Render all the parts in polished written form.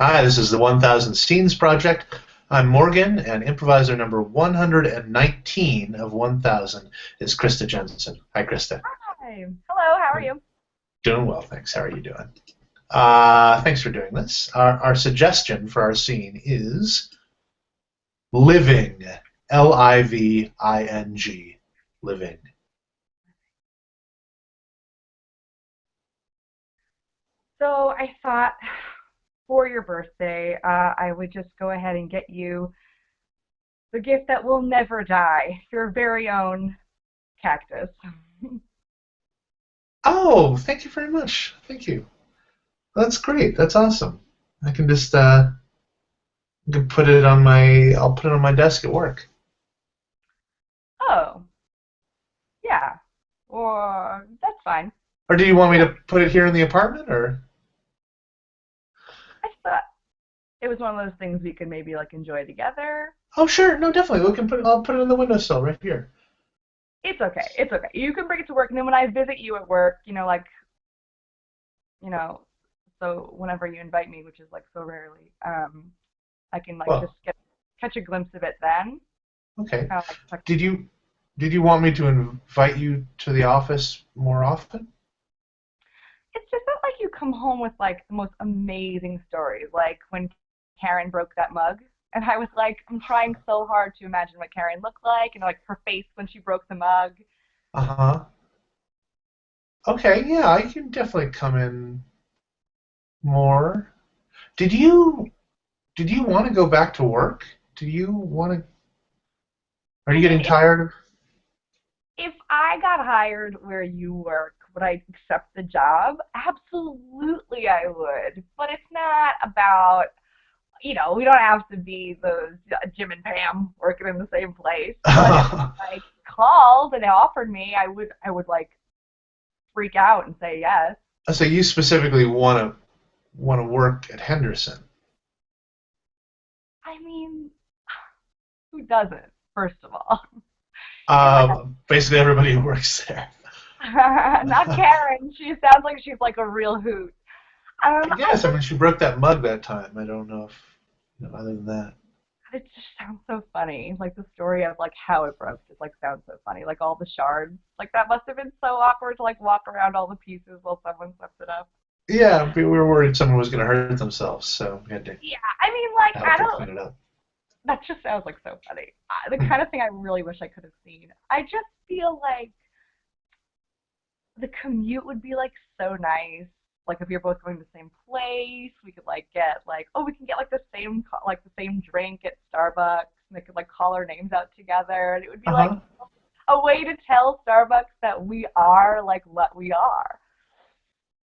Hi, this is the 1000 Scenes Project. I'm Morgan, and improviser number 119 of 1000 is Krista Jensen. Hi, Krista. Hi. Hello, how are you? Doing well, thanks. How are you doing? Thanks for doing this. Our suggestion for our scene is living, Living, living. So I thought for your birthday, I would just go ahead and get you the gift that will never die, your very own cactus. Oh, thank you very much. Thank you. That's great. That's awesome. I can just I can put it on my I'll put it on my desk at work. Oh, yeah. Or that's fine. Or do you want me Yeah. to put it here in the apartment or? I thought it was one of those things we could maybe like enjoy together. Oh, sure. No, definitely. We can put it. I'll put it on the windowsill right here. It's okay. It's okay. You can bring it to work, and then when I visit you at work, you know, so whenever you invite me, which is like so rarely, I can like just Well, catch a glimpse of it then. okay. Kind of like Did you did you want me to invite you to the office more often? it's just that like you come home with like the most amazing stories, like when Karen broke that mug. And I was like, I'm trying so hard to imagine what Karen looked like and like her face when she broke the mug. Uh-huh. Okay, yeah, I can definitely come in more. Did you did you want to go back to work? Do you want to? Are I you mean, getting tired? if I got hired where you work, would I accept the job? Absolutely, I would. But it's not about, we don't have to be those Jim and Pam working in the same place. But if I called and they offered me, I would like freak out and say yes. So you specifically want to work at Henderson? I mean, who doesn't? First of all, it's like Basically everybody who works there. not Karen. She sounds like she's like a real hoot. I I guess. I just mean, she broke that mug that time. I don't know if, other than that. it just sounds so funny. Like the story of like how it broke just like sounds so funny. Like all the shards. Like that must have been so awkward to like walk around all the pieces while someone swept it up. Yeah, we were worried someone was going to hurt themselves, so we had to Yeah, I mean, like help I her don't. clean it up. That just sounds like so funny. The Hmm. kind of thing I really wish I could have seen. I just feel like the commute would be like so nice. Like if we were both going to the same place, we could like get like we can get like the same drink at Starbucks, and they could like call our names out together, and it would be like Uh-huh. a way to tell Starbucks that we are like what we are,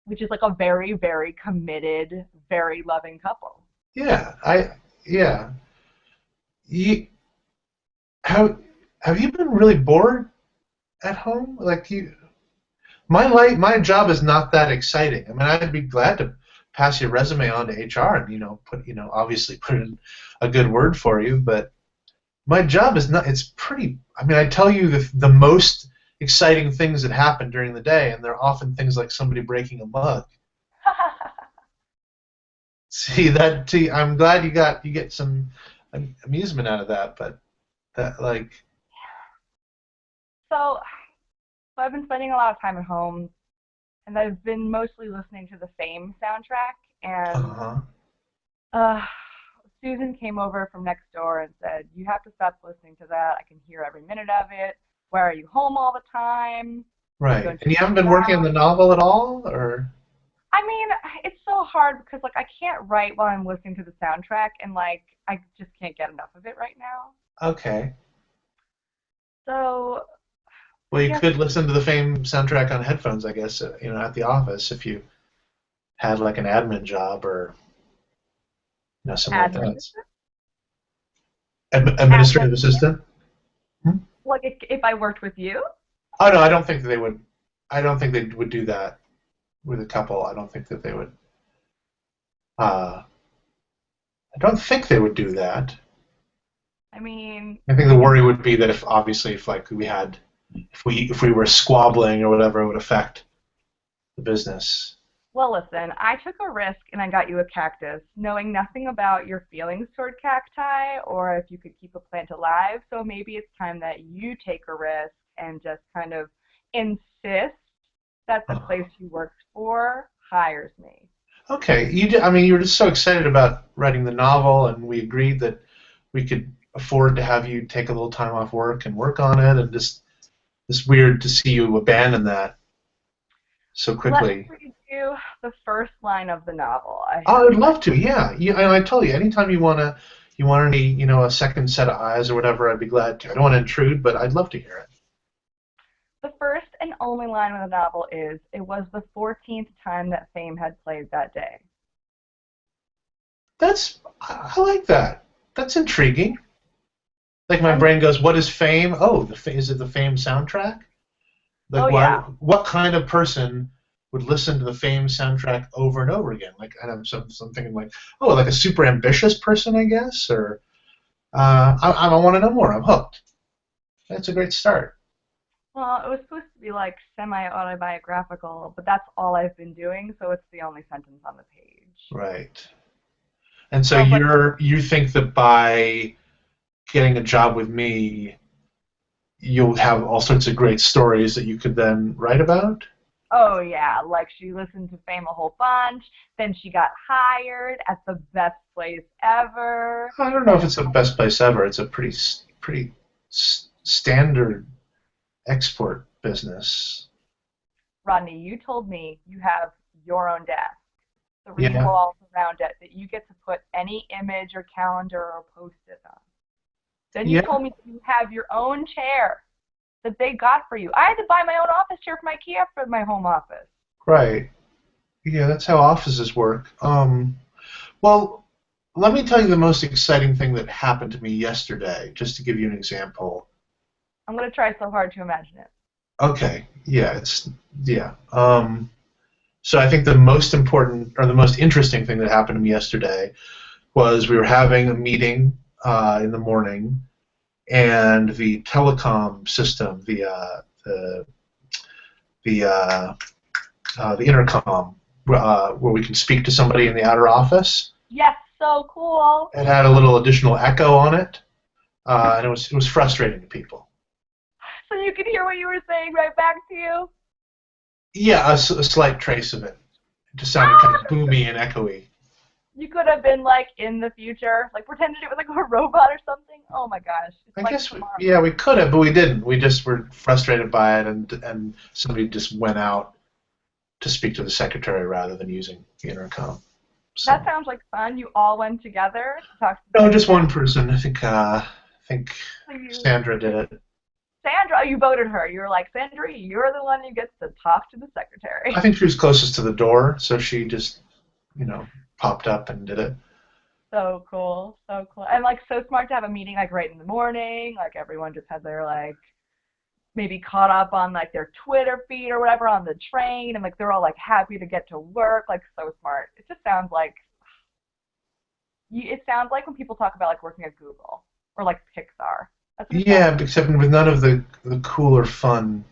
which is like a very, very committed, very loving couple. Yeah, yeah. You, have have you been really bored at home? Like my job is not that exciting. I mean, I'd be glad to pass your resume on to HR and put obviously put in a good word for you, but my job is not. It's pretty. I mean, I tell you the most exciting things that happen during the day, and they're often things like somebody breaking a mug. See that? I'm glad you get some amusement out of that, but that like. so, so I've been spending a lot of time at home, and I've been mostly listening to the same soundtrack. And Uh-huh. uh, Susan came over from next door and said, "You have to stop listening to that. I can hear every minute of it. Why are you home all the time? Right. Don't And you you haven't get been working on out?" the novel at all, or? I mean, it's so hard because like I can't write while I'm listening to the soundtrack, and like I just can't get enough of it right now. Okay. So Well, I you guess could listen to the same soundtrack on headphones, I guess, at the office if you had like an admin job or something like admin that. assistant, admin, Administrative assistant. Hmm? like if I worked with you. Oh no, I don't think that they would. I don't think they would do that with a couple. I don't think that they would. Uh, I don't think they would do that. I mean, I think the we can. worry would be that if obviously if like if we were squabbling or whatever, it would affect the business. Well, listen, I took a risk and I got you a cactus, knowing nothing about your feelings toward cacti or if you could keep a plant alive. So maybe it's time that you take a risk and just kind of insist that the place you worked for hires me. Okay, I mean, you were just so excited about writing the novel, and we agreed that we could afford to have you take a little time off work and work on it, and just it's weird to see you abandon that so Let me quickly. read you the first line of the novel. I Oh, have I'd my love to. Yeah, and I told you, anytime you want any, a second set of eyes or whatever, I'd be glad to. I don't want to intrude, but I'd love to hear it. The first and only line of the novel is, "It was the 14th time that fame had played that day." I like that. That's intriguing. Like my And brain goes, "What is fame? Oh, is it the Fame soundtrack? oh Like why? yeah, What kind of person would listen to the Fame soundtrack over and over again? Like I don't know, some thinking like, oh, like a super ambitious person, I guess, or I want to know more. I'm hooked. That's a great start. well, it was supposed to be like semi-autobiographical, but that's all I've been doing, so it's the only sentence on the page. Right. And so So I was like, you think that by getting a job with me, you'll have all sorts of great stories that you could then write about? oh yeah, like she listened to Fame a whole bunch, then she got hired at the best place ever, I don't know if and it's the best place ever. It's a pretty standard export business. Rodney, you told me you have your own desk, three Yeah. walls around it that you get to put any image or calendar or post-it on. Then you Yeah. told me you have your own chair that they got for you. I had to buy my own office chair from IKEA for my home office. Right. Yeah, that's how offices work. Well, let me tell you the most exciting thing that happened to me yesterday, just to give you an example. I'm going to try so hard to imagine it. Okay. Yeah, it's yeah. So I think the most important or the most interesting thing that happened to me yesterday was we were having a meeting in the morning, and the telecom system, the intercom, where we can speak to somebody in the outer office. Yes, so cool. It had a little additional echo on it, and it was frustrating to people. So you could hear what you were saying right back to you. Yeah, a slight trace of it. It just sounded kind of boomy and echoey. You could have been like in the future, like pretended it was like a robot or something. Oh my gosh, it's I like guess tomorrow. yeah, we could have, but we didn't. We just were frustrated by it, and somebody just went out to speak to the secretary rather than using the intercom. That So sounds like fun. You all went together to talk to the no, just secretary. one person. I think So you, Sandra did it. Sandra, you voted her. You were like, Sandra, you're the one who gets to talk to the I secretary. think she was closest to the door, so she just popped up and did it. So cool, so cool, and like so smart to have a meeting like right in the morning. Like everyone just had their like maybe caught up on like their Twitter feed or whatever on the train, and like they're all like happy to get to work. Like so smart. It just sounds like it sounds like when people talk about like working at Google or like Pixar. That's what it sounds Yeah, like. except with none of the cool or fun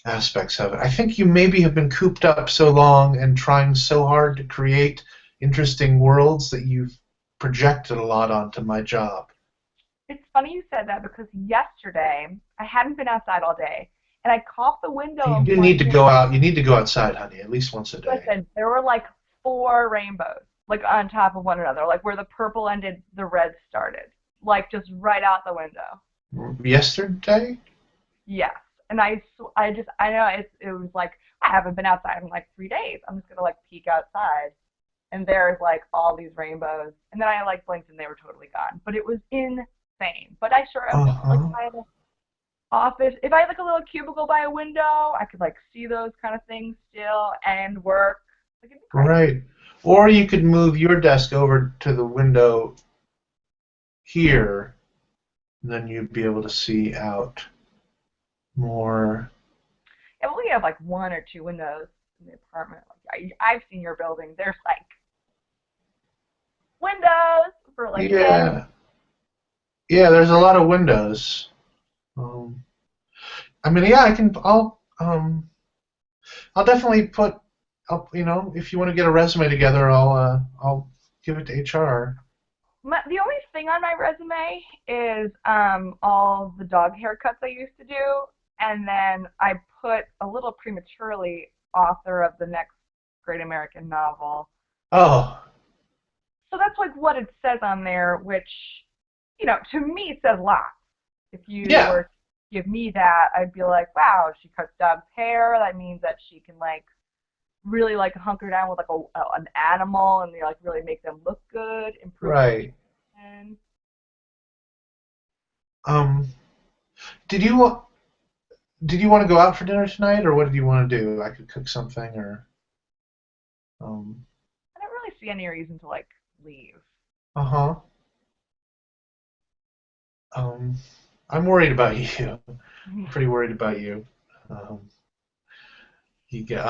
aspects of it. I think you maybe have been cooped up so long and trying so hard to create interesting worlds that you've projected a lot onto my job. It's funny you said that because yesterday I hadn't been outside all day, and I caught the window You and do need to go pointed. out. You need to go outside, honey, at least once a day. Listen, there were like four rainbows, like on top of one another, like where the purple ended, the red started, like just right out the window. Yesterday? Yes, and I know it was like I haven't been outside in like 3 days. I'm just gonna like peek outside, and there's like all these rainbows, and then I like blinked and they were totally gone. But it was insane. But I sure am like if Uh-huh. I had an office, if I had like a little cubicle by a window, I could like see those kind of things still and work. Like it'd be great. Right. Or you could move your desk over to the window here, and then you'd be able to see out more. And we have like one or two windows in the apartment. Like I've seen your building. There's like windows for like kids. Yeah. Yeah, there's a lot of windows. I mean, yeah, I'll definitely put. if you want to get a resume together, I'll give it to HR. The only thing on my resume is all the dog haircuts I used to do, and then I put a little prematurely author of the next great American novel. Oh, So that's like what it says on there, which, to me says lots. If you yeah, were to give me that, I'd be like, wow, she cuts dog's hair. That means that she can like really like hunker down with like an animal and they like really make them look good, improve right. communication. Um, did you wa- did you want to go out for dinner tonight, or what did you want to do? I could cook something, or um, I don't really see any reason to like leave. uh-huh. Um, I'm worried about you. I'm pretty worried about you. Um, you get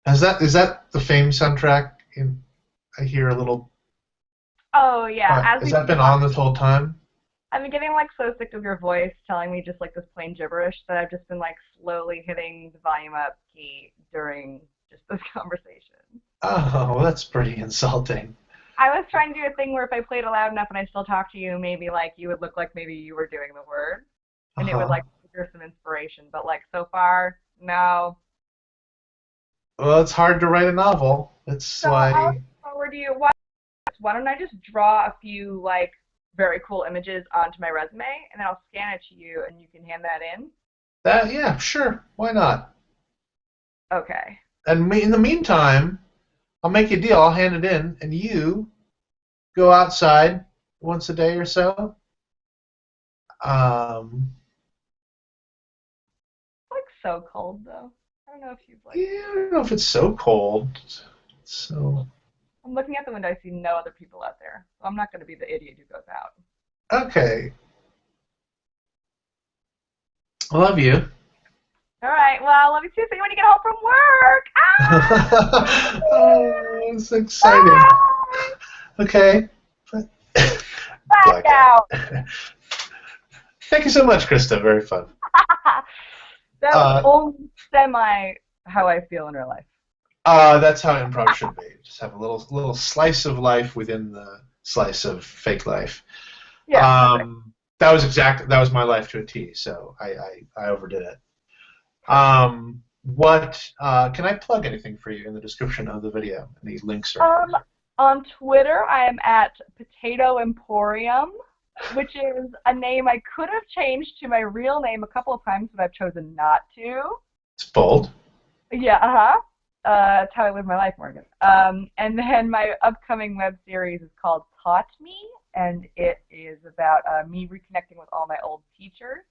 is that the Fame soundtrack? I hear a little. Oh yeah, as Has we've that been been on talking, this whole time? I've been getting like so sick of your voice telling me just like this plain gibberish that I've just been like slowly hitting the volume up key during just this conversation. Oh, well, that's pretty insulting. I was trying to do a thing where if I played it loud enough and I still talked to you, maybe like you would look like maybe you were doing the word, and it would Uh-huh. like trigger some inspiration. But like so far, no. Well, it's hard to write a novel. That's So I'll why. forward you. Why don't I just draw a few like very cool images onto my resume, and then I'll scan it to you, and you can hand that in. Yeah, sure. Why not? Okay. And in the meantime, I'll make you a deal. I'll hand it in, and you go outside once a day or so. Um, It's like so cold though. I don't know if you've like. yeah, I don't know if it's so cold. So, I'm looking at the window. I see no other people out there, so I'm not going to be the idiot who goes out. okay. I love you. All right. Well, let me see you when you get home from work. Oh, it's exciting. Bye. Okay. Bye Blackout. now. Thank you so much, Krista. Very fun. That was Uh, only semi how I feel in real life. that's how improv should be. Just have a little slice of life within the slice of fake life. Yeah, that's right. That was my life to a T. So I overdid it. Perfect. What can I plug anything for you in the description of the video? Any links or anything? Um, on Twitter, I am at Potato Emporium, which is a name I could have changed to my real name a couple of times, but I've chosen not to. It's bold. Yeah, uh-huh. That's how I live my life, Morgan. And then my upcoming web series is called Taught Me, and it is about me reconnecting with all my old teachers.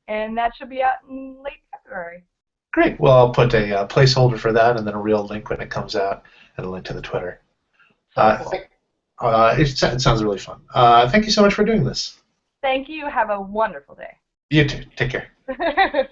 And that should be out in late February. Great. Well, I'll put a placeholder for that, and then a real link when it comes out, and a link to the Twitter. So cool. Thank, it sounds really fun. Thank you so much for doing this. Thank you. Have a wonderful You too. Take care. day.